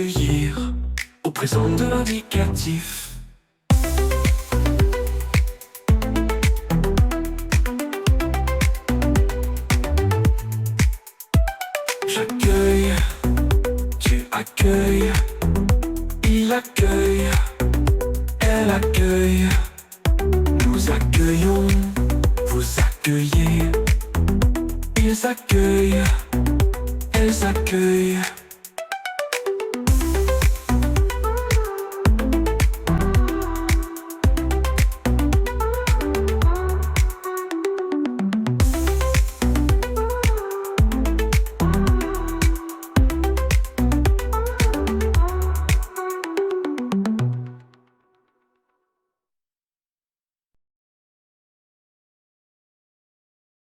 accueillir au présent de l'indicatif. J'accueille, tu accueilles, il accueille, elle accueille, nous accueillons, vous accueillez, ils accueillent.